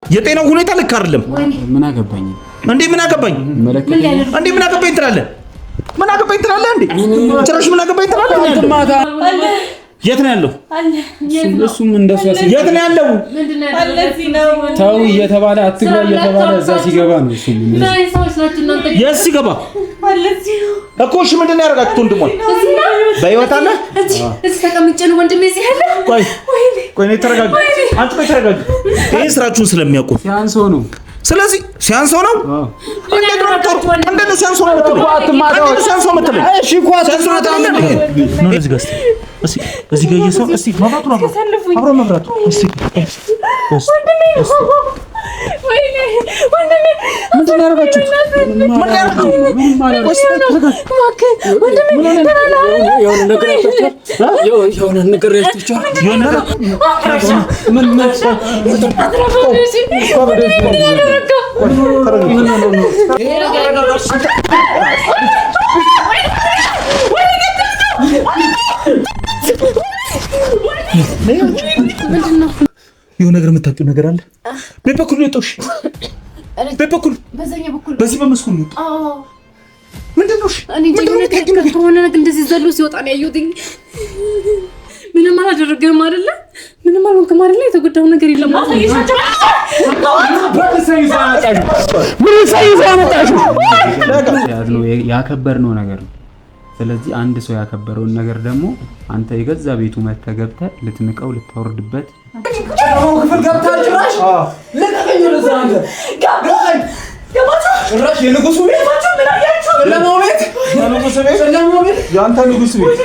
የጤናው ሁኔታ ልክ አይደለም። ምን አገባኝ እንዴ? ምን አገባኝ እንዴ? ምን አገባኝ ትላለህ? ምን አገባኝ ትላለህ እንዴ? ጭራሽ ምን አገባኝ ትላለህ? የት ነው ያለው? እሱም እንደሱ የት ነው ያለው? ተው እየተባለ አትግባ እየተባለ እዛ ሲገባ ነው። እሱም የት ሲገባ እኮ እሺ፣ ምንድን ነው ያደርጋችሁት? ወንድሟን በህይወት አለ? እዚህ ተቀምጬ ነው ወንድሜ እዚህ ያለ። ቆይ ነይ ተረጋጊ። አንቺ ቆይ ተረጋጊ። ይሄ ስራችሁን ስለሚያውቁ ሲያንሰው ነው። ስለዚህ ሲያንሰው ነው። እንዴት ነው ሲያንሰው ነው የምትለኝ? ሲያንሰው የምትለኝ? እሺ እኮ ሲያንሰው ነው። እዚህ ጋር እዚህ ጋር እየሰው እስቲ መብራቱን አብሮ መብራቱ እስቲ ወይኔ ምንድን ነው ያደረጋችሁት? ምን ያደረጋችሁ? የሆነ ነገር የሆነ ነገር የምታውቂው ነገር አለ? በበኩል ነው የወጣሁሽ። በበኩል በዚህ በመስኩል ነው። ምንድን ነው? ከሆነ ነገር እንደዚህ ዘሎ ሲወጣ ነው ያየሁት። ምንም አላደረገም አይደለ? ምንም አልሆንክም አይደለ? የተጎዳው ነገር የለም። ያከበርነው ነገር ነው። ስለዚህ አንድ ሰው ያከበረውን ነገር ደግሞ አንተ የገዛ ቤቱ መተህ ገብተህ ልትንቀው ልታወርድበት ክፍል ገብታችሁ ጭራሽ ለቀቀኝ ነው ዘራንተ ጭራሽ የንጉሱ ቤት ናችሁ። ምን አያችሁ? ለሞት የንጉሱ ቤት ለሞት ያንተ ንጉስ ቤት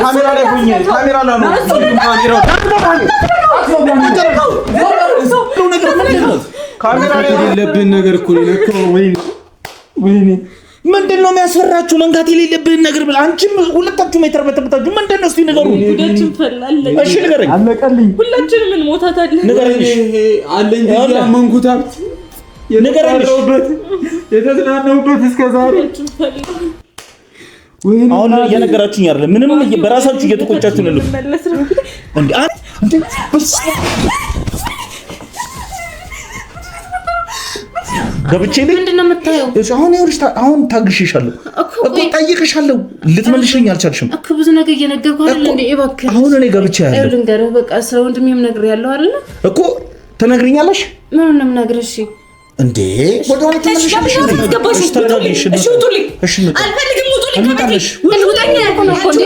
ካሜራ ላይ ሆኜ ካሜራ ላይ ነው ካሜራ ላይ የሌለብን ነገር እኮ ነው። ወይኔ ምንድን ነው የሚያስፈራችሁ? መንካት የሌለብህን ነገር ብለህ አንቺም ሁለታችሁ ሜትር በተበታችሁ ምንድን ነው? እስቲ ንገሩ። ጉዳችን ፈላለን። እሺ ንገረኝ። አለቀልኝ። ሁላችንም ምን ሞታታለን? ንገረኝ። አለኝ ያመንኩት ሀብት ንገረኝ። የተዝናናሁበት እስከ ዛሬ አሁን እየነገራችሁኝ አይደለም። ምንም በራሳችሁ እየተቆጫችሁ ነው እንዴ? ገብቼ ምንድን ነው የምታየው? አሁን ታግሼሻለሁ እኮ ጠይቅሻለሁ። ልትመልሽኝ አልቻልሽም እኮ ብዙ ነገር እየነገርኩህ አይደል እንዴ? እባክህ አሁን እኔ ገብቼ ያለው ልንገርህ። በቃ ስለ ወንድሜም ነግሬያለሁ አይደል እኮ ትነግሪኛለሽ። ምን ነው የምነግርህ? እሺ እንዴ ወደኋላ ተመልሽልሽ። እሺ ውጡልኝ። እሺ አልፈልግም። ውጡልኝ። ከመጣሽ ውጡልኝ እኮ ነው እኮ እንዴ?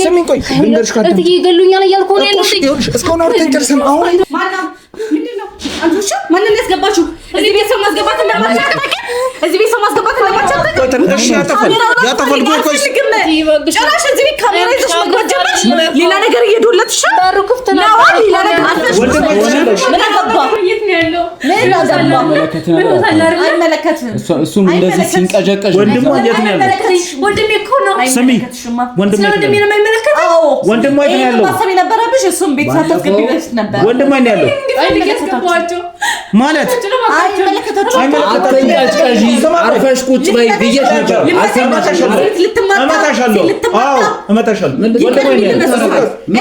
ስሚኝ፣ ቆይ ልንገርሽ። እትዬ ይገሉኛል እያልኩ ነው ያለው። እስካሁን አውርተን ጨርሰን አሁን ማነው? ምንድን ነው አንቺ? ማንን ያስገባችሁ እዚህ ቤት? ሰው ማስገባት እንደማትችል እዚህ ቤት ሰው ማስገባት እንደማትችል እሺ፣ ያጠፋል። ቆይ ጭራሽ እዚህ ቤት ካሜራ ይዘሽ መግባት ጀመርሽ። ሌላ ነገር እየዶለትሽ በሩ ክፍት ነው። ሌላ ነገር አትፈሽ። ምን አገባ? የት ነው ያለው? ምን አገባ? አይመለከትም። እሱም እንደዚህ ሲንቀዠቀዥ ወንድሟ የት ነው ያለው? ወንድሜ እኮ ነው። ስሚ፣ ወንድሜ ነው የማይመለከተው። ወንድሟ የት ነው ያለው? ማሰብ የነበረብሽ እሱም ቤት ሳትገቢ በፊት ነበር። ወንድሟ የት ነው ያለው? ማለት አትንቀዥቀዥ፣ አርፈሽ ቁጭ በይ ብዬሽ ነበር። አልሰማሽም? እመታሻለሁ። አዎ እመታሻለሁ። ምን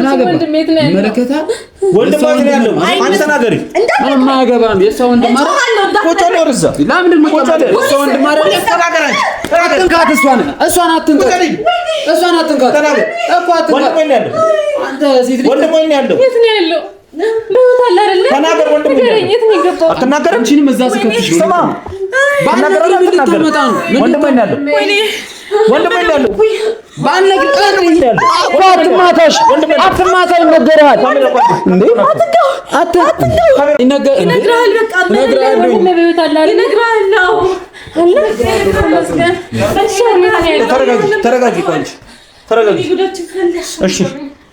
አገባ? ይመለከታል። ወንድሟ የት ነው ያለው? አንተ ተናገሪ። ምንም አያገባም። የእሷ ወንድም ቁጭ ነው እዛ። ለምንድን ነው ቁጭ ያለው? የእሷ ወንድም አይደል? አትንካት። እሷን አትንካት። እሷን አትንካት እኮ አትንካት። ወንድሟ የት ነው ያለው? አንተ ሴት ልጅ ወንድሟ የት ነው ያለው? የት ነው ያለው? በህይወት አለ አይደል? ተናገር። ወንድሟ የት ነው የገባው? አትናገርም? አንቺንም እዛ ስከትሽ ነው። ስማ፣ ባናገር ምን ልትመጣ ነው? ወንድሟ የት ነው ያለው? ወንድሟ የት ነው ያለው? ባናገር አትማታሽ፣ አትማታ ይነገርሃል እንዴ? ይነግርሃል። በቃ በህይወት አለ አይደል? ይነግርሃል ነው። ተረጋጊ። ተረጋጊ። እሺ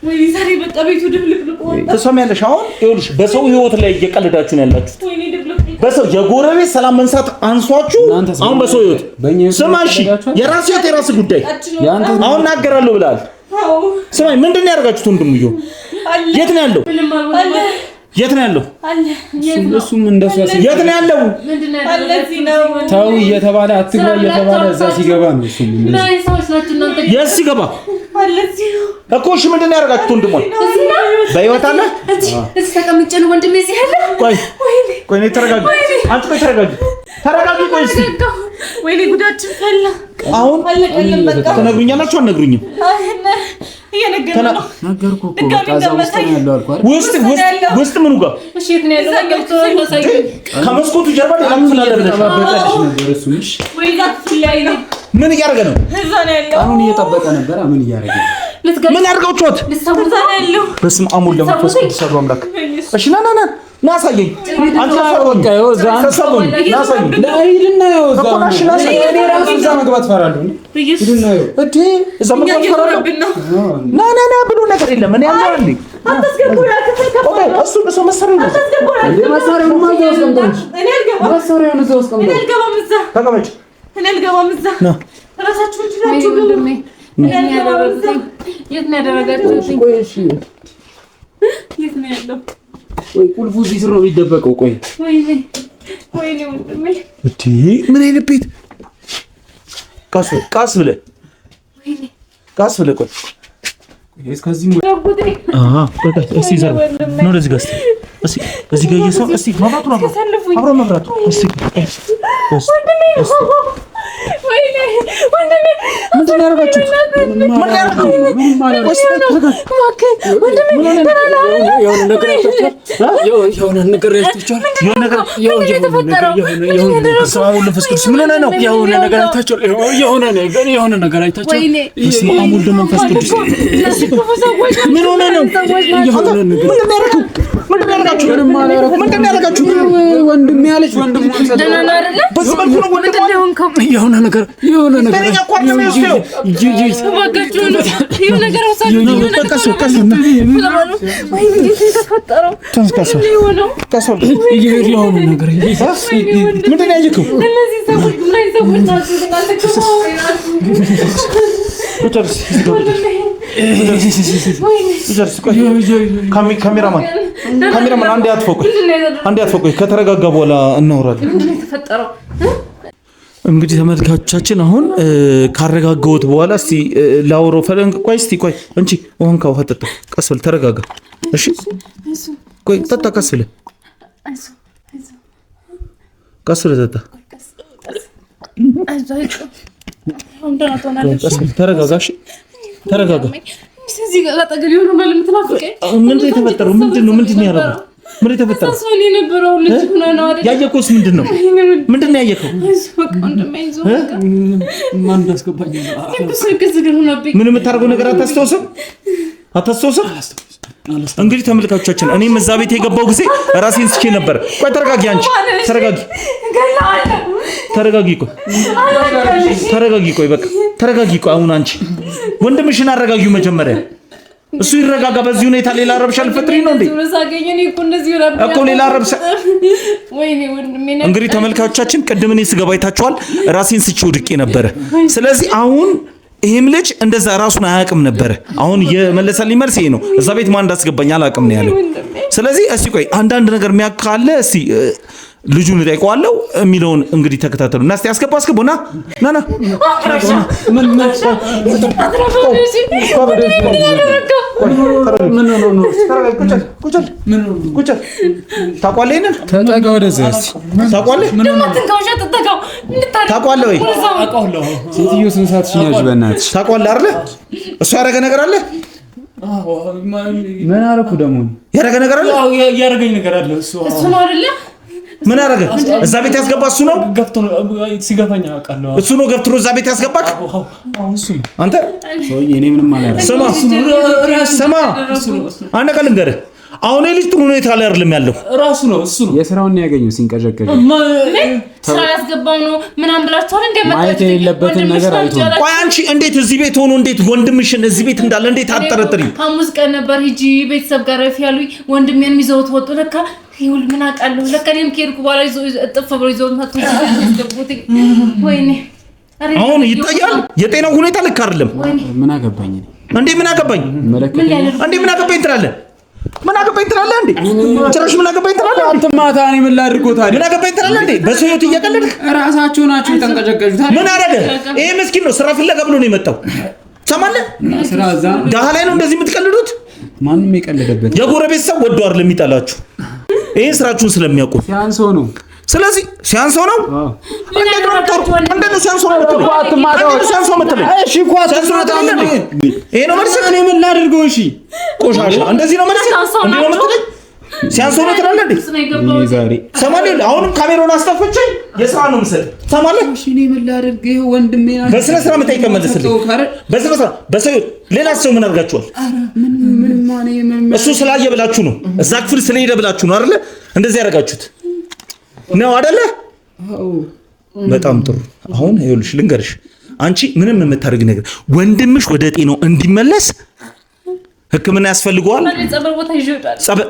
ወይ ዛሬ በቃ ቤቱ ድብልቅልቅ ወጣ። ትሰሚያለሽ? አሁን ይኸውልሽ በሰው ህይወት ላይ እየቀለዳችሁ ነው ያላችሁት። ወይኔ ድብልቅልቅ በሰው የጎረቤት ሰላም መንሳት አንሷችሁ አሁን በሰው ህይወት ስማሽ፣ የራስ ህይወት የራስ ጉዳይ አሁን እናገራለሁ ብላል። ስማኝ፣ ምንድን ነው ያደርጋችሁት? ወንድምዮ የት ነው ያለው? የት ነው ያለው? እሱም እንደሱ የት ነው ያለው? ተው እየተባለ አትግባ እየተባለ እዛ ሲገባ ነው እሱም የት ሲገባ እኮ እሺ ምንድን ነው ያደርጋችሁት? ወንድሞን በህይወት አለ እዚህ ተቀምጬ ነው ወንድሜ እዚህ ያለ ቆይ ነይ ተረጋጊ አንቺ ቆይ ተረጋጊ ቆይ እስኪ ወይኔ ጉዳችን ፈላ አሁን ተነግሩኛላችሁ አትነግሩኝም? ነገርኩ እኮ ታዛ ውስጥ ነው ያለው አልኩ አይደል? ውስጥ ምኑ ጋር እሺ የት ነው ያለው? ከመስኮቱ ጀርባ ሌላ ክፍል አለ ብለሽ ተባበቀልሽ ነበር እሱንሽ ወይ ዛፍ ላይ ነው ምን እያደረገ ነው? እዛ ነው ያለው አሁን እየጠበቀ ነበር ምን እያደረገ ነው? ምን አድርገውችኋት? ልትሰሙት ነው ያለው በስመ አብ ወወልድ ወመንፈስ ቅዱስ አሐዱ አምላክ እሺ ና አሳየኝ አንተ ተሰበኝ ና አሳየኝ ለአይድና ያው እኔ ራሱ እዛ መግባት ፈራለሁ ይድና ያው እዴ እዛ መግባት ፈራለሁ ና ብሎ ነገር የለም እኔ ያለው እንዴ አታስገቡ ያከፈል ኦኬ እሱ መሰረው ነው እንዴ መሳሪያውን ማዘዝ ቀምጠሽ እኔ አልገባም መሳሪያውን እዛ ውስጥ ቀምጠሽ እኔ አልገባም እዛ ተቀመጭ እኔ አልገባም እዛ ራሳችሁን ችላችሁ ግቡ የት ነው ያደረጋችሁት? ቆይ እሺ የት ነው ያለው? ቆይ ቁልፉ እዚህ ስር ነው የሚደበቀው። ቆይ ወይኔ ወንድሜ እቴ ምን አይነት ቤት ቃስ ብለህ ቆይ እስከዚህ እስቲ ዘርባ ነው ለዚህ ጋር እስቲ እዚህ ጋር እየሰው እስቲ አብሮ መብራቱ እስቲ ወንድሜ ምንድን ነው ያደረጋችሁት? የሆነ ነገር አይታችኋል? ምን ሆነ ነው? ወንድሜ ያለች ወንድሙ የሆነ ነገር ካሜራማን አንዴ አትፎቅ ከተረጋጋ በኋላ እናወራለን። እንግዲህ ተመልካቾቻችን አሁን ካረጋጋሁት በኋላ እስቲ ላውሮ ፈለንክ ቆይ እንቺ ውሃን ካው ፈጠጣ ቀስ በል ተረጋጋ እሺ ቆይ ጠጣ ቀስ በል ጠጣ ተረጋጋ እሺ ተረጋጋ እዚህ ጋር አጠገብ የሆነ ማለት ምትናፍቀኝ ምንድን ነው የተፈጠረው? ምንድን ነው ያደረገው? ምን የተፈጠረው? ሰውኔ ነበረው ልጅ ሆነ ነው አይደል? ያየከውስ ምንድን ነው ያየከው? ማን እንዳስገባኝ ምን የምታደርገው ነገር አታስተውስም? እንግዲህ ተመልካቾቻችን እኔም እዛ ቤት የገባው ጊዜ ራሴን ስቼ ነበር። ቆይ ተረጋጊ፣ አንቺ ተረጋጊ። ቆይ በቃ ተረጋጊ። ቆይ አሁን አንቺ ወንድምሽን አረጋጊው መጀመሪያ። እሱ ይረጋጋ። በዚህ ሁኔታ ሌላ ረብሻ ልፈጥሪ ነው እንዴ? እኮ ሌላ ረብሻ። እንግዲህ ተመልካቾቻችን ቅድም እኔ ስገባ አይታችኋል። ራሴን ስቼ ወድቄ ነበረ። ስለዚህ አሁን ይሄም ልጅ እንደዛ ራሱን አያውቅም ነበር። አሁን የመለሰልኝ መልስ ይሄ ነው። እዛ ቤት ማን እንዳስገባኝ አላውቅም ነው ያለው። ስለዚህ እስቲ ቆይ አንዳንድ ነገር የሚያካለ እስቲ ልጁን እጠይቀዋለሁ የሚለውን እንግዲህ ተከታተሉ እና እስቲ አስገባው ና ታውቃለህ ወይ? ሴትዮ ስንት ሰዓት ሽኛሽ በእናትሽ ታውቃለህ አይደል? እሱ ያደረገ ነገር አለ። ምን አደረኩ ደግሞ? ያደረገ ነገር አለ። ያደረገኝ ነገር አለ። እሱ ነው አይደለ? ምን አደረገ? እዛ ቤት ያስገባ እሱ ነው። ገብቶ ሲገፋኝ አውቃለሁ። እሱ ነው ገብቶ እዛ ቤት ያስገባክ? እሱ ነው። አንተ ሰውዬ እኔ ምንም አላደረኩም። ስማ አንድ ቃል ልንገርህ። አሁን ልጅ ጥሩ ሁኔታ ላይ አይደለም ያለው። ራሱ ነው እሱ ነው የስራውን ያገኘው ሲንቀዠቀዥ ስራ ያስገባው ነው ምናምን ብላችኋል እንዴ? ማየት የሌለበትን ነገር አይቶ ነው። ቆይ አንቺ እንዴት እዚህ ቤት ሆኖ እንዴት ወንድምሽን እዚህ ቤት እንዳለ እንዴት አጠረጥሪም? ሐሙስ ቀን ነበር ሂጂ ቤተሰብ ጋር ያሉኝ ወንድሜን ይዘውት ወጡ። ለካ ይሁን ምን አውቃለሁ። ለካ እኔም ከሄድኩ በኋላ እጥፍ ብሎ ይዘውት መጥቶ ያስገቡት። ወይኔ አሁን ይታያል። የጤናው ሁኔታ ልክ አይደለም። ምን አገባኝ እንዴ? ምን አገባኝ ትላለህ? ምን አገባኝ ትላለህ እንዴ? ጭራሽ ምን አገባኝ ትላለህ? አትማታ። እኔ ምን ላድርገው ታዲያ? ምን አገባኝ ትላለህ እንዴ? በሰው ህይወት እየቀለድክ ራሳችሁ ናችሁ የተንቀጨቀጩት። ምን አደረገ? ይሄ ምስኪን ነው ስራ ፍለጋ ብሎ ነው የመጣው። ሰማለህ? ስራ እዛ ደሃ ላይ ነው እንደዚህ የምትቀልዱት። ማንም የቀለደበት የጎረቤት ሰው ወዶ አይደለም የሚጠላችሁ። ይሄን ስራችሁን ስለሚያውቁ ሲያንሰው ነው። ስለዚህ ሲያንሰው ነው። እንዴት ነው ሲያንሰው ነው የምትለው? ሲያንሰው የምትለው? እሺ እኮ ሲያንሰው ነው። ይሄ ነው መልስ። እኔ ምን ላድርገው? እሺ ቆሻሻ እንደዚህ ነው መልስ። እንዴ ነው የምትለው? ሲያንሰው ነው ትላለህ እንዴ? ዛሬ ሰማለህ? አሁንም ካሜራውን አስጠፍቼ የስራ ነው የምሰጥ። ሰማለህ? እሺ እኔ ምን ላድርግ? ይሄ ወንድሜ ነው። በስነ ስርዓት የምጠይቀህ መልስልኝ። በስነ ስርዓት በሰው ሌላ ሰው ምን አድርጋችኋል? እሱ ስላየ ብላችሁ ነው፣ እዛ ክፍል ስለሄደ ብላችሁ ነው አይደለ? እንደዚህ ያደርጋችሁት ነው አይደለ? በጣም ጥሩ። አሁን ይኸውልሽ ልንገርሽ፣ አንቺ ምንም የምታደርግ ነገር ወንድምሽ ወደ ጤናው እንዲመለስ ሕክምና ያስፈልገዋል።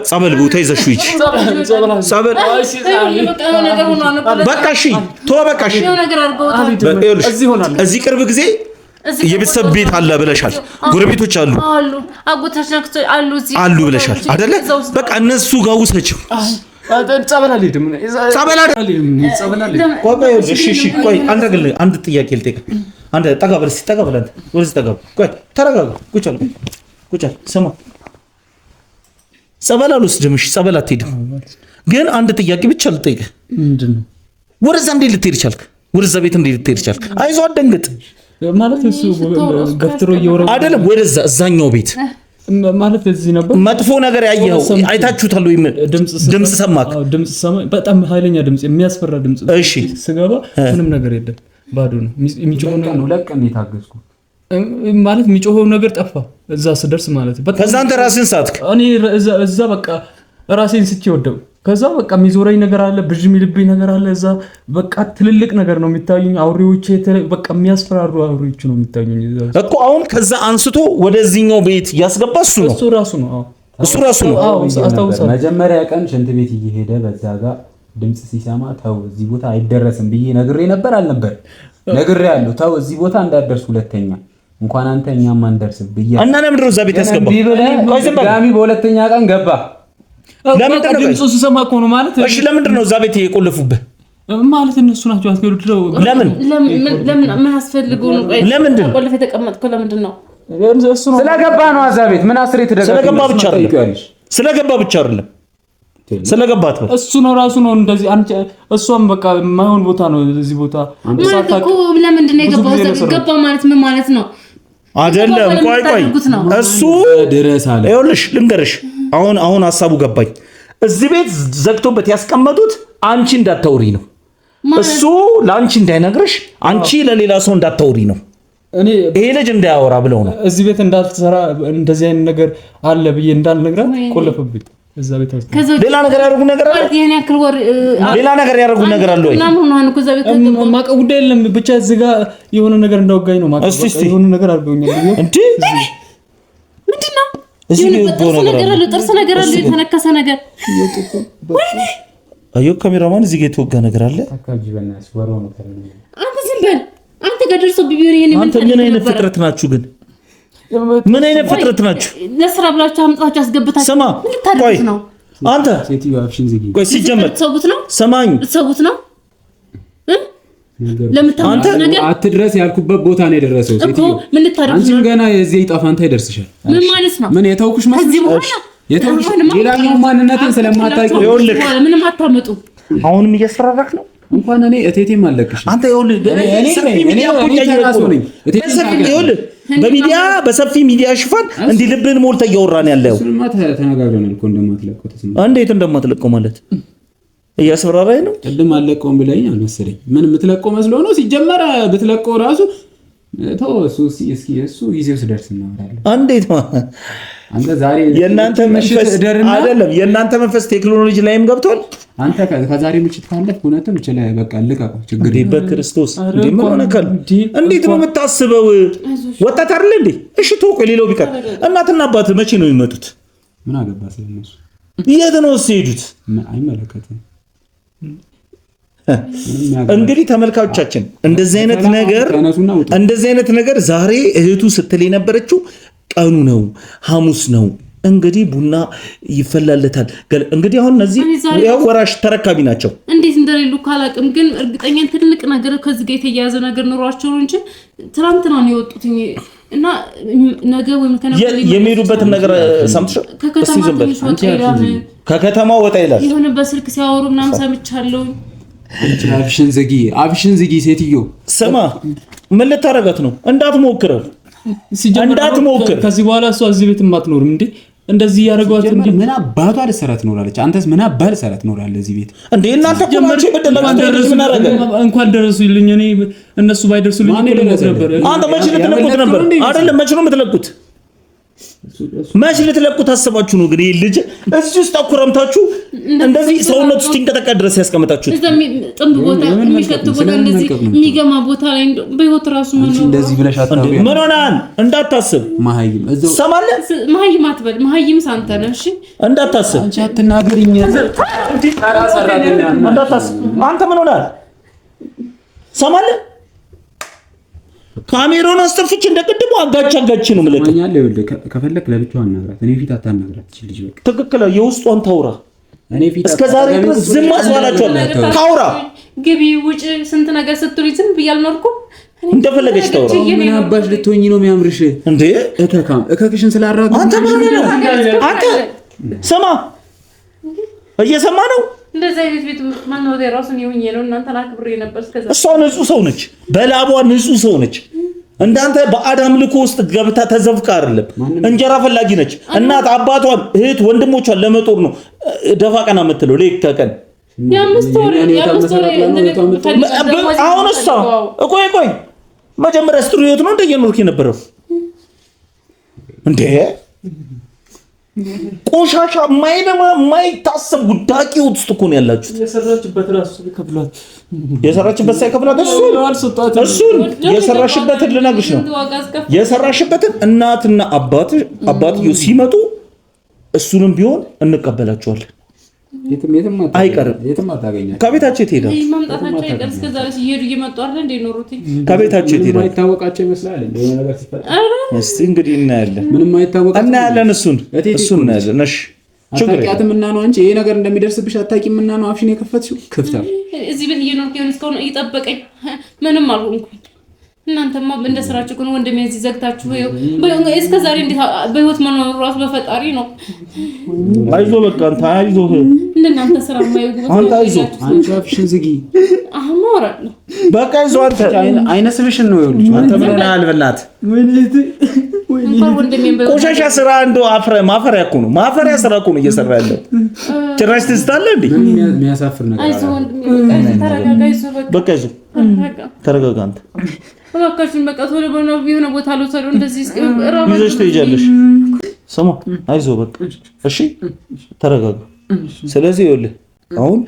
ጸበል ቦታ ይዘሽው ይቺ ጸበል በቃ እሺ፣ ተወው በቃ እሺ። እዚህ ቅርብ ጊዜ የቤተሰብ ቤት አለ ብለሻል፣ ጎረቤቶች አሉ አሉ ብለሻል አይደለ? በቃ እነሱ ጋር ውሰጂው። ቆይ አንድ ጥያቄ ልጠይቅህ። አንድ ጠጋ በል እስኪ፣ ጠጋ በል አንተ ወደዚህ ጠጋ በል። ቆይ ተረጋጋ። ቁጭ አለ ስማ፣ ጸበል አልወስድም። እሺ ጸበል አትሄድም፣ ግን አንድ ጥያቄ ብቻ ልጠይቅህ። ምንድን ነው? ወደዛ እንዴት ልትሄድ ቻልክ? ወደዛ ቤት እንዴት ልትሄድ ቻልክ? አይዞህ አትደንግጥ ማለት እሱ ገፍትሮ እየወረወረ አይደለም። ወደዛ እዛኛው ቤት ማለት እዚህ ነበር። መጥፎ ነገር ያየኸው አይታችሁታል ወይ? ድምጽ ሰማክ? ድምጽ ሰማ። በጣም ኃይለኛ ድምጽ፣ የሚያስፈራ ድምጽ። እሺ ስገባ ምንም ነገር የለም፣ ባዶ ነው። የሚጮኸው ነው። ለቀን የታገዝኩ ማለት የሚጮኸው ነገር ጠፋ እዛ ስደርስ ማለት። ከዛ አንተ ራስህን ሳትክ። እኔ እዛ በቃ ራሴን ስቼ ወደው። ከዛ በቃ የሚዞረኝ ነገር አለ፣ ብዥ የሚልብኝ ነገር አለ። እዛ በቃ ትልልቅ ነገር ነው የሚታዩኝ፣ አውሬዎች፣ በቃ የሚያስፈራሩ አውሬዎች ነው የሚታዩኝ እኮ። አሁን ከዛ አንስቶ ወደዚህኛው ቤት ያስገባ እሱ ነው። እሱ ራሱ ነው። እሱ ራሱ ነው። አስታውሳለሁ። መጀመሪያ ቀን ሽንት ቤት እየሄደ በዛ ጋር ድምጽ ሲሰማ ተው እዚህ ቦታ አይደረስም ብዬ ነግሬ ነበር አልነበር? ነግሬ ያለው ተው እዚህ ቦታ እንዳደርስ፣ ሁለተኛ እንኳን አንተ እኛም አንደርስም ብዬ እና ለምንድን ነው እዛ ቤት ያስገባ? ጋሚ በሁለተኛ ቀን ገባ። ለምንድን ነው ድምፁ ስሰማ እኮ ነው ማለት። እሺ ለምንድን ነው እዛ ቤት የቆለፉብህ? ማለት እነሱ ናቸው አስገድደው። ለምን ምን አስፈልገው ነው? ለምንድን ቆልፍ የተቀመጥከው ለምንድን ነው? ስለገባ ነው እዛ ቤት። ምን አስሬ ተደረገ? ስለገባ ብቻ አይደለም፣ ስለገባ ብቻ አይደለም፣ ስለገባት ነው። እሱ ነው ራሱ ነው እንደዚህ። አንቺ እሷም በቃ የማይሆን ቦታ ነው እዚህ ቦታ ማለት እኮ። ለምንድን ነው የገባው? ገባ ማለት ምን ማለት ነው? አይደለም ቆይ እሱ ድረስ አለ። ይኸውልሽ ልንገርሽ፣ አሁን ሀሳቡ ገባኝ። እዚህ ቤት ዘግቶበት ያስቀመጡት አንቺ እንዳታውሪ ነው። እሱ ለአንቺ እንዳይነግርሽ፣ አንቺ ለሌላ ሰው እንዳታውሪ ነው። ይሄ ልጅ እንዳያወራ ብለው ነው። እዚህ ቤት እንዳትሰራ እንደዚህ አይነት ነገር አለ ብዬ እንዳልነግራት ቆለፈብኝ። እዛ ቤት ሌላ ነገር ያደርጉ ነገር አለ። ሌላ ነገር ያደርጉ ነገር አለ ወይ? ማቀ ጉዳይ የለም። ብቻ እዚህ ጋር የሆነ ነገር እንዳወጋኝ ነው። ማቀ የሆነ ነገር አድርገውኛል። እንዴ ምንድን ነው? እዚህ ነገር አለ፣ ጥርስ ነገር አለ፣ የተነከሰ ነገር። አዮ ካሜራማን እዚህ ጋር የተወጋ ነገር አለ። አካጂ በእናትሽ ወራው ነው ከረኝ። አንተ ዝም በል። አንተ ጋር ደርሶ ቢቢዮን ይሄን ምን? አንተ ምን አይነት ፍጥረት ናችሁ ግን? ምን አይነት ፍጥረት ናችሁ? ለስራ ብላችሁ አምጣችሁ አስገብታችሁ ስማ፣ ቆይ ነው አንተ ሴትዮ አፍሽን ዝጊ። ቆይ ሲጀመር ሰውት ነው ሰማኝ፣ ሰውት ነው ለምታንተ ነገር አትድረስ ያልኩበት ቦታ ነው የደረሰው። ሴትዮ ምን ልታደርግ ነው? አንቺም ገና የዚህ ጣፋንታ ይደርስሻል። ምን ማለት ነው? ምን የተውኩሽ ማለት ከዚህ በኋላ የተውኩሽ ሌላኛው ማንነትን ስለማታውቂ ይኸውልህ፣ ምንም አታመጡ። አሁንም እያስፈራራክ ነው። እንኳን እኔ እቴቴም አለቅሽ አንተ ይኸውልህ፣ በሚዲያ በሰፊ ሚዲያ ሽፋን እንዲህ ልብህን ሞልተህ እያወራን ያለው እሱንማ ተነጋግረናል እኮ እንደማትለቀው ተስማ። እንዴት እንደማትለቀው ማለት እያስፈራራኝ ነው። ቅድም አለቀውም ብለኝ አልመሰለኝ። ምን የምትለቀው መስሎ ነው? ሲጀመር ብትለቀው ራሱ ተው እስኪ እሱ ጊዜው ሲደርስ እናወራለን። እንዴት አንተ ዛሬ የእናንተ መንፈስ አይደለም፣ የእናንተ መንፈስ ቴክኖሎጂ ላይም ገብቷል። አንተ ከዛሬ ምሽት ካለፍ እውነትም ይችላል። በቃ ልቀቀው፣ ችግር የለም። በክርስቶስ እንዴ ምን ሆነካል? እንዴት ነው የምታስበው? ወጣት አይደል እንዴ? እሺ ተወው፣ ሌላው ቢቀር እናትና አባት መቼ ነው የሚመጡት? ምን አገባ ስለነሱ? የት ነው የሄዱት? አይመለከትም። እንግዲህ ተመልካቾቻችን እንደዚህ አይነት ነገር ዛሬ እህቱ ስትል የነበረችው ቀኑ ነው ሐሙስ ነው እንግዲህ ቡና ይፈላለታል። እንግዲህ አሁን እነዚህ ያው ወራሽ ተረካቢ ናቸው። እንዴት እንደሌሉ ካላቅም ግን እርግጠኛ ትልቅ ነገር ከዚህ ጋር የተያያዘ ነገር ኖሯቸው ነው እንጂ ትናንትና ነው የወጡት እና ነገ ወይም የሚሄዱበትን ነገር ሰምተሽ ከከተማ ወጣ ይላል የሆነ በስልክ ሲያወሩ ምናምን ሰምቻለሁ። አፍሽን ዝጊ ሴትዮ። ስማ ምን ልታረጋት ነው? እንዳትሞክረው እንዳትሞክር። ከዚህ በኋላ እሷ እዚህ ቤት አትኖርም እንዴ? እንደዚህ ያደርጓት እንዴ? ምን አባቷ ልትሰራ ትኖራለች? አንተስ ምን አባል ልትሰራ ትኖራለህ እዚህ ቤት እንዴ? እናንተ ቆማችሁ እንኳን ደረሱልኝ። እኔ እነሱ ባይደርሱልኝ ነበር። አንተ መቼ ልትለቁት ነበር? አይደለም መቼ ነው የምትለቁት? መቼ ልትለቁት አስባችሁ ነው? እንግዲህ ልጅ እዚህ ውስጥ አኩረምታችሁ እንደዚህ ሰውነት ውስጥ ይንቀጠቀጥ ድረስ ያስቀምጣችሁት ጥንብ ቦታ የሚሸት ቦታ እንደዚህ የሚገማ ቦታ ላይ በህይወት ራሱ እንደዚህ ብለሽ አታውቂ። ምን ሆነሃል? እንዳታስብ መሀይም እዛው ሰማለህ። መሀይም አትበል። መሀይም ሳንተ ነህ። እሺ እንዳታስብ። አንቺ አትናገሪኝ። እንዳታስብ። አንተ ምን ሆነሃል? ሰማለህ። ካሜራውን አስተፍጭ እንደቀደሙ አጋጭ ነው ማለት ነው። ማኛለ ይወልደ ከፈለክ ለብቻው አናግራት። እኔ ፊት አታናግራት። እቺ ልጅ በቃ ትክክለ የውስጧን ታውራ። እኔ ፊት እስከ ዛሬ ድረስ ዝም አስባላችኋለሁ። ታውራ ግቢ ውጭ ስንት ነገር ስትሉኝ ዝም ብያልኖርኩ እንደፈለገች ታውራ። ምን አባሽ ልትሆኚ ነው የሚያምርሽ እንዴ? እከክሽን ስላራቅ አንተ አንተ ስማ፣ እየሰማ ነው። እንደዛ አይነት ቤት ማንወደ ራሱን ይሁን ነው። እናንተና ክብሬ ነበር እስከዛ። እሷ ንጹህ ሰው ነች፣ በላቧ ንጹህ ሰው ነች። እንዳንተ በአዳም ልኮ ውስጥ ገብታ ተዘፍቃ አይደለም። እንጀራ ፈላጊ ነች። እናት አባቷን፣ እህት ወንድሞቿን ለመጦር ነው ደፋ ቀና የምትለው ሌት ከቀን። አሁን እሷ ቆይ መጀመሪያ ስትሪዮት ነው እንደየኖርክ የነበረው እንዴ? ቆሻሻ ማይለማ ማይታሰብ ጉዳቂ ውስጥ እኮ ነው ያላችሁት። የሰራችበት ራሱ ከፍሏት የሰራችበት ሳይከፍላት እሱን የሰራሽበትን ልነግርሽ ነው። የሰራሽበትን እናትና አባትዮ ሲመጡ እሱንም ቢሆን እንቀበላቸዋለን። የትም አይቀርም። የትም አታገኛቸው። ከቤታቸው ትሄዳል። ማምጣታቸው አይቀር እስከዛ ሲሄዱ እየመጡ አይደል እንደ ኖሩት ከቤታቸው ትሄዳል። ማይታወቃቸው ይመስላል እንደ ነገር ሲፈጠር። እስቲ እንግዲህ እናያለን። ምንም ማይታወቃቸው እናያለን። እሱን እናያለን። እሺ አታውቂያትም እና ነው አንቺ ይሄ ነገር እንደሚደርስብሽ አታውቂም እና ነው አፍሽን የከፈትሽው። ክፍታ እዚህ ቤት እየኖርኩ የሆነ እስካሁን እየጠበቀኝ ምንም አልሆንኩኝ። እናንተማ እንደ ስራችሁ ግን ወንድሜ እዚህ ዘግታችሁ እስከ ዛሬ እንዴት በህይወት መኖር ራሱ በፈጣሪ ነው። አይዞህ በቃ አንተ አይዞህ። እናንተ ስራ ማይጉ አንተ አይዞህ። አንቺ አፍሽን ዝጊ። አሁን ማውራለሁ በቃ አይዞህ። አንተ አይነ ስብሽን ነው ይኸውልሽ። አንተ ምን ሆነሃል? በላት ቆሻሻ ስራ እንደው ማፈሪያ እኮ ነው። ማፈሪያ ስራ እኮ ነው እየሰራ ያለው። ጭራሽ ትስታለህ እንዴ? የሚያሳፍር ነገር አለ። አይዞህ ወንድሜ ተረጋጋ። አይዞህ በቃ አይዞህ። ተረጋጋ አንተ እባክሽን በቃ ቶሎ በሆነ ቢሆነ ቦታ ልውሰደው። እንደዚህ ይዘሽ ትሄጃለሽ። ስማ አይዞህ በቃ እሺ፣ ተረጋጋ። ስለዚህ ይኸውልህ አሁን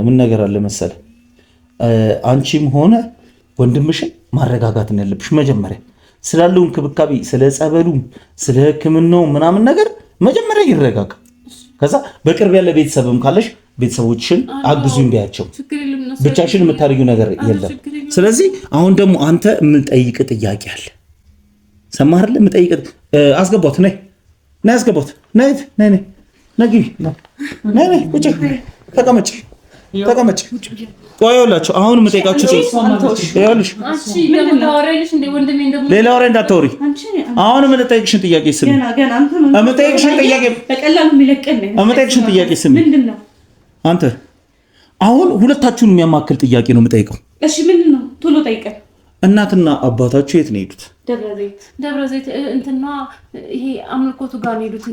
ምን ነገር አለ መሰለህ፣ አንቺም ሆነ ወንድምሽን ማረጋጋት ነው ያለብሽ። መጀመሪያ ስላለው እንክብካቤ፣ ስለ ጸበሉም፣ ስለ ሕክምናው ምናምን ነገር መጀመሪያ ይረጋጋ። ከዛ በቅርብ ያለ ቤተሰብም ካለሽ ቤተሰቦችሽን አግዙኝ ቢያቸው። ብቻሽን የምታደርጊው ነገር የለም። ስለዚህ አሁን ደግሞ አንተ የምጠይቅ ጥያቄ አለ። ሰማህ አይደል? የምጠይቅ አስገባት። ነይ አስገባት። ነይ ግቢ። ነይ ቁጭ ተቀመጭ። ቆይ ይኸውላችሁ አሁን የምጠይቃችሁ ይኸውልሽ፣ ሌላ ወሬ እንዳታወሪ። አሁን የምጠይቅሽን ጥያቄ ስሚ። የምጠይቅሽን ጥያቄ ስሚ። አንተ አሁን ሁለታችሁን የሚያማክል ጥያቄ ነው የምጠይቀው። እሺ ምንድን ነው? ቶሎ ጠይቀን። እናትና አባታችሁ የት ነው የሄዱት? ደብረ ዘይት እንትና ይሄ አምልኮቱ ጋር ነው የሄዱት።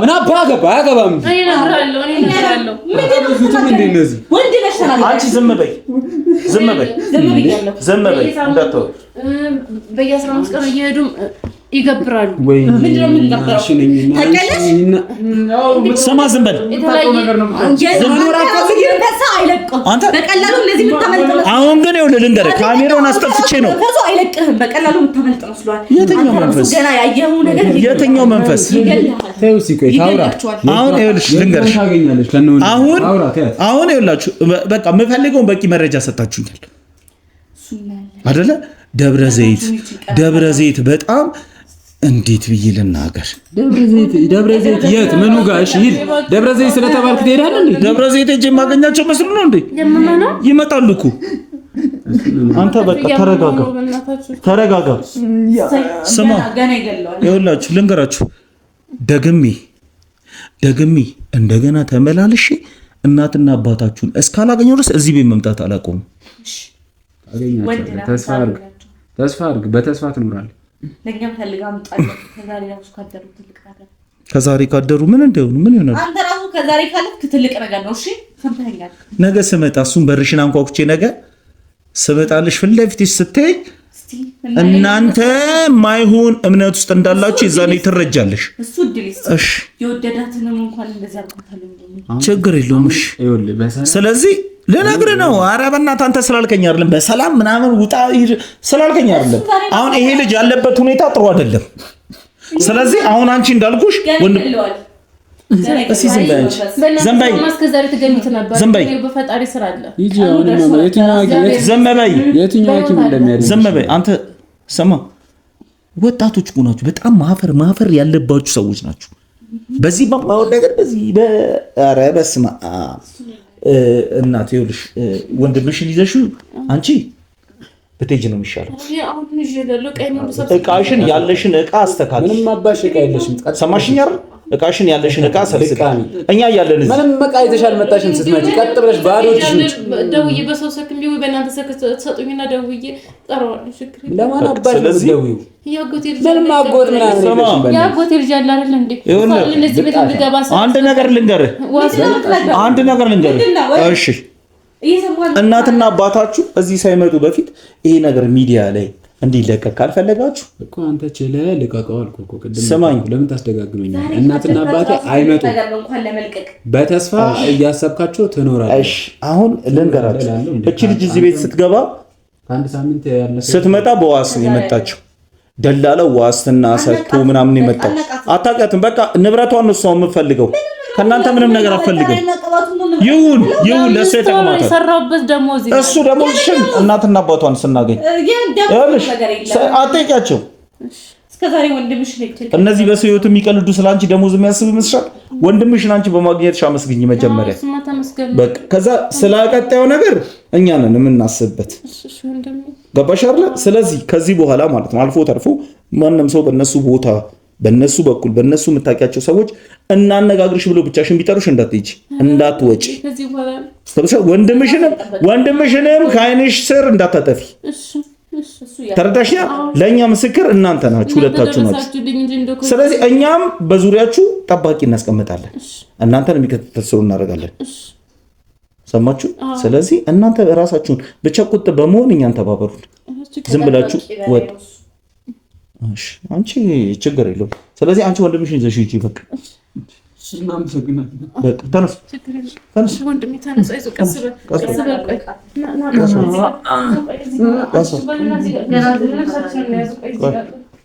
ምን አባ ገባ አያገባም። አንቺ ዝም በይ እንዳትወሪ። በየ15 ቀኑ እየሄዱ ይገብራሉ። ምንድነው የምንገብረው? ስማ ዝም በል በቀላሉ እንደዚህ የምታመልጥ አሁን ግን ይኸውልህ ልንገርህ ካሜራውን አስጠፍቼ ነው ከዛ አይለቅህም። በቀላሉ የምታመልጥ መስሏል። የትኛው መንፈስ ገና ያየኸው ነገር የትኛው መንፈስ አሁን ይኸውልሽ ልንገርሽ አሁን ይኸውላችሁ በቃ የምፈልገውን በቂ መረጃ ሰጣችሁኛል አይደለ? ደብረ ዘይት በጣም እንዴት ብዬ ልናገር? ደብረ ዘይት የት ምኑ ጋር? እሺ ሂድ። ደብረ ዘይት ስለተባልክ ትሄዳለህ እንዴ? ደብረ ዘይት እጄ የማገኛቸው መስሎ ነው እንዴ? ይመጣሉ እኮ። አንተ በቃ ተረጋጋ። ስማ ይኸውላችሁ ልንገራችሁ ደግሜ እንደገና ተመላልሼ እናትና አባታችሁን እስካላገኘው ድረስ እዚህ ቤት መምጣት አላቆምም። ተስፋ አድርግ። በተስፋ ትኖራለህ። ለኛም ፈልጋ አምጣለህ። ከዛሬ ካደሩ ምን እንደሆኑ ምን ይሆናል? አንተ ራሱ ከዛሬ ካለፍክ ትልቅ ነገር ነው። እሺ ሰምተኸኛል? ነገ ስመጣ እሱን በርሽን አንኳኩቼ ነገ ስመጣልሽ ፊት ለፊትሽ ስትሄድ እናንተ ማይሆን እምነት ውስጥ እንዳላችሁ የዛኔ ትረጃለሽ። እሱ ድሊስ እሺ የወደዳትንም እንኳን እንደዛ አልቆታለም። ችግር የለውም። እሺ ስለዚህ ልነግርህ ነው። ኧረ በእናትህ አንተ ስላልከኝ አይደለም በሰላም ምናምን ውጣ ስላልከኝ አይደለም። አሁን ይሄ ልጅ ያለበት ሁኔታ ጥሩ አይደለም። ስለዚህ አሁን አንቺ እንዳልኩሽ ወንድ እስኪ ዝም በይ ማስከዛሪ ተገኝት ነበር። በፈጣሪ ስራ አለ። ዝም በይ አንተ ሰማ። ወጣቶች እኮ ናችሁ። በጣም ማፈር ያለባችሁ ሰዎች ናችሁ። በዚህ በማወቅ ነገር በዚህ ኧረ በስመ አብ እናት ይኸውልሽ ወንድምሽን ይዘሽው አንቺ ብትሄጂ ነው የሚሻለው። እቃሽን ያለሽን እቃ አስተካክል። ምንም አባሽ እቃ የለሽም። ሰማሽኝ አይደል? እቃሽን ያለሽን እቃ ሰብስቢ። እኛ ያለን እዚህ ምንም እቃ ይዘሻል መጣሽም ስትመጪ ቀጥ ብለሽ ባዶ እጅሽን ደውዬ በሰው ሰክም ቢሆን በእናንተ ሰክ ተሰጡኝና ደውዬ ጠራዋለሁ። ሽክሪ ለማን አባሽ ነው ደውዪው? ያጎቴ ልጅ ምንም አጎት ምናምን ያጎቴ ልጅ አለ አይደል እንዴ? እነዚህ ቤት እንድገባ አንድ ነገር ልንገርህ። እሺ እናትና አባታችሁ እዚህ ሳይመጡ በፊት ይሄ ነገር ሚዲያ ላይ እንዲለቀቅ ካልፈለጋችሁ እኮ አንተ ችለህ ልቀቀው አልኩህ እኮ ቅድም። ስማኝ፣ ለምን ታስደጋግመኛለህ? እናትና አባቴ አይመጡም። በተስፋ እያሰብካቸው ትኖራለህ። እሺ አሁን ልንገራችሁ። እቺ ልጅ እዚህ ቤት ስትገባ ከአንድ ሳምንት ያለፈ ስትመጣ በዋስ ነው የመጣችው። ደላላው ዋስትና ሰጥቶ ምናምን የመጣው አታውቃትም። በቃ ንብረቷን ነው እሷ የምትፈልገው። ከእናንተ ምንም ነገር አትፈልግም። ይሁን ለእሱ የተቀማታል። እሱ ደሞዝሽን እናትና አባቷን ስናገኝ አትጠይቂያቸው። እነዚህ በሰው ሕይወት የሚቀልዱ ስለ አንቺ ደሞዝ የሚያስቡ ይመስልሻል? ወንድምሽን አንቺ በማግኘትሽ አመስግኝ መጀመሪያ። በቃ ከዛ ስለ ቀጣዩ ነገር እኛ ነን የምናስብበት። ገባሽ አይደል? ስለዚህ ከዚህ በኋላ ማለት ነው አልፎ ተርፎ ማንም ሰው በእነሱ ቦታ በእነሱ በኩል በእነሱ የምታውቂያቸው ሰዎች እናነጋግርሽ ብሎ ብቻሽን ቢጠሩሽ እንዳትሄጂ እንዳትወጪ። ወንድምሽንም ከዓይንሽ ስር እንዳታጠፊ። ተረዳሽኛ? ለእኛ ምስክር እናንተ ናችሁ፣ ሁለታችሁ ናችሁ። ስለዚህ እኛም በዙሪያችሁ ጠባቂ እናስቀምጣለን፣ እናንተን የሚከታተል ሰው እናደርጋለን። ሰማችሁ? ስለዚህ እናንተ ራሳችሁን ብቻ ቁጥ በመሆን እኛን ተባበሩን። ዝም ብላችሁ ወጥ አንቺ ችግር የለውም። ስለዚህ አንቺ ወንድምሽን ይዘሽ ሂጂ። በቃ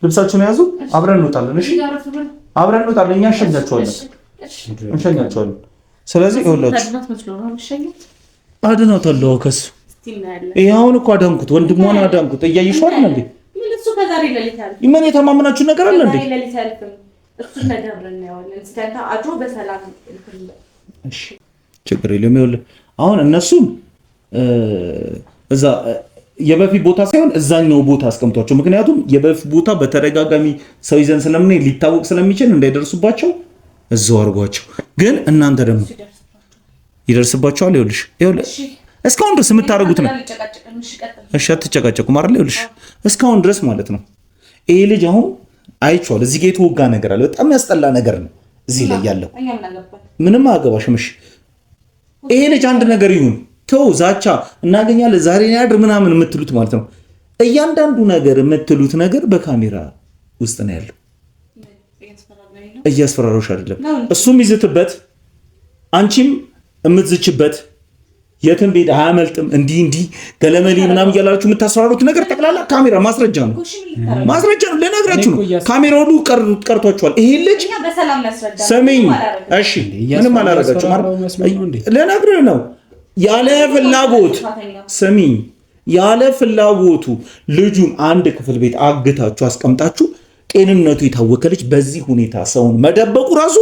ልብሳችሁን ያዙ፣ አብረን እንወጣለን። እሺ አብረን እንወጣለን። እኛ እንሸኛቸዋለን። ስለዚህ ይኸውላችሁ አድናታለሁ ከሱ። ይሄ አሁን እኮ አዳንኩት፣ ወንድሟን አዳንኩት። እያየሽው አይደል እንዴ? ምን የተማመናችሁ ነገር አለ እንዴ? ችግር የለም። ይኸውልህ አሁን እነሱም እዛ የበፊት ቦታ ሳይሆን እዛኛው ቦታ አስቀምጧቸው። ምክንያቱም የበፊት ቦታ በተደጋጋሚ ሰው ይዘን ስለምን ሊታወቅ ስለሚችል እንዳይደርሱባቸው እዛው አድርጓቸው። ግን እናንተ ደግሞ ይደርስባቸዋል። ይኸውልሽ እስካሁን ድረስ የምታደርጉት ነው። እሺ አትጨቃጨቁም አይደል? ይኸውልሽ እስካሁን ድረስ ማለት ነው ይሄ ልጅ አሁን አይቼዋለሁ። እዚህ ጋር የተወጋ ነገር አለ። በጣም ያስጠላ ነገር ነው እዚህ ላይ ያለው። ምንም አያገባሽም። እሺ ይሄ ልጅ አንድ ነገር ይሁን ተው፣ ዛቻ እናገኛለን ዛሬ ያድር ምናምን የምትሉት ማለት ነው። እያንዳንዱ ነገር የምትሉት ነገር በካሜራ ውስጥ ነው ያለው። እያስፈራሮሽ አይደለም። እሱም ይዝትበት፣ አንቺም የምትዝችበት የትም ቤት አያመልጥም። እንዲህ ገለመሌ ምናምን እያላችሁ የምታስፈራሩት ነገር ጠቅላላ ካሜራ ማስረጃ ነው። ለነገራችሁ ነው። ካሜራ ሁሉ ቀርቷችኋል። ይሄ ልጅ ስሚኝ፣ እሺ፣ ምንም አላረጋችሁ ለነግርህ ነው። ያለ ፍላጎት ስሚኝ፣ ያለ ፍላጎቱ ልጁን አንድ ክፍል ቤት አግታችሁ አስቀምጣችሁ ጤንነቱ የታወቀ ልጅ በዚህ ሁኔታ ሰውን መደበቁ ራሱ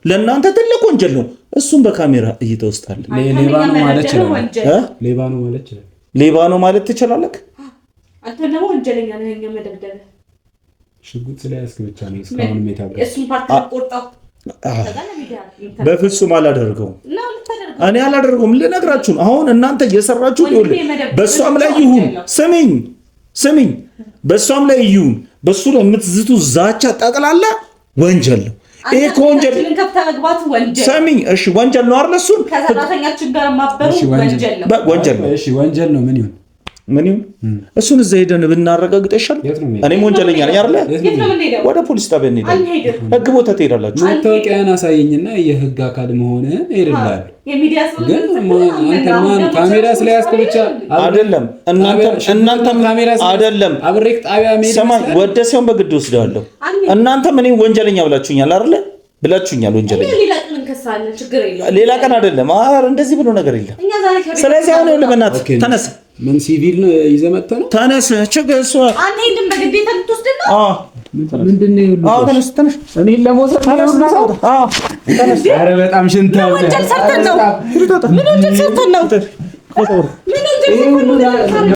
ለእናንተ ትልቅ ወንጀል ነው። እሱም በካሜራ እይታ ውስጥ አለ። ሌባ ነው ማለት ትችላለህ። አንተ ደግሞ ወንጀለኛ ነህ። እኛ መደብደብ ሽጉጥ ስለያዝክ ብቻ ነው እስካሁን የታወቀው። እሱን ፓርት ቆርጣው በፍጹም አላደርገውም። እኔ አላደርገውም። ልነግራችሁ ነው። አሁን እናንተ እየሰራችሁ በእሷም ላይ ይሁን ስሚኝ፣ በእሷም ላይ ይሁን በእሱ ላይ የምትዝቱ ዛቻ ጠቅላላ ወንጀል ነው። ይሄ ከወንጀል ሰሚኝ፣ እሺ፣ ወንጀል ነው አይደል? እሱን ከሰራተኛችን ጋር ማበሩ ወንጀል ነው። እሺ፣ ወንጀል ነው። ምን ይሁን እሱን እዛ ሄደን ብናረጋግጥ ይሻል። እኔም ወንጀለኛ ነኝ አይደል? ወደ ፖሊስ ጣቢያ እንሄዳለን። ህግ ቦታ ትሄዳላችሁ። መታወቂያን አሳየኝና የህግ አካል መሆንህን እሄድልሃለሁ። ግን አንተማን ካሜራ ስለያዝክ ብቻ አይደለም። እናንተም አይደለም አብሬክ ጣቢያ መሄድ ሰማኝ፣ ወደ ሰውን በግድ ወስደዋለሁ። እናንተም እኔ ወንጀለኛ ብላችሁኛል አይደል? ብላችሁኛል ወንጀለኛ። ሌላ ቀን አይደለም። እንደዚህ ብሎ ነገር የለም። ስለዚህ አሁን ለበናት ተነስ። ምን ሲቪል ይዘህ መጥተህ ነው? ተነስ። ችግር እሱ አንዴም በግዴታ ልትወስድ ነው? ምንድነው? ተነስ። እኔን ለመውሰድ ተነስ። ኧረ በጣም ሽንታ ወንጀል ሰርተን ነው። ምን ወንጀል ሰርተን ነው?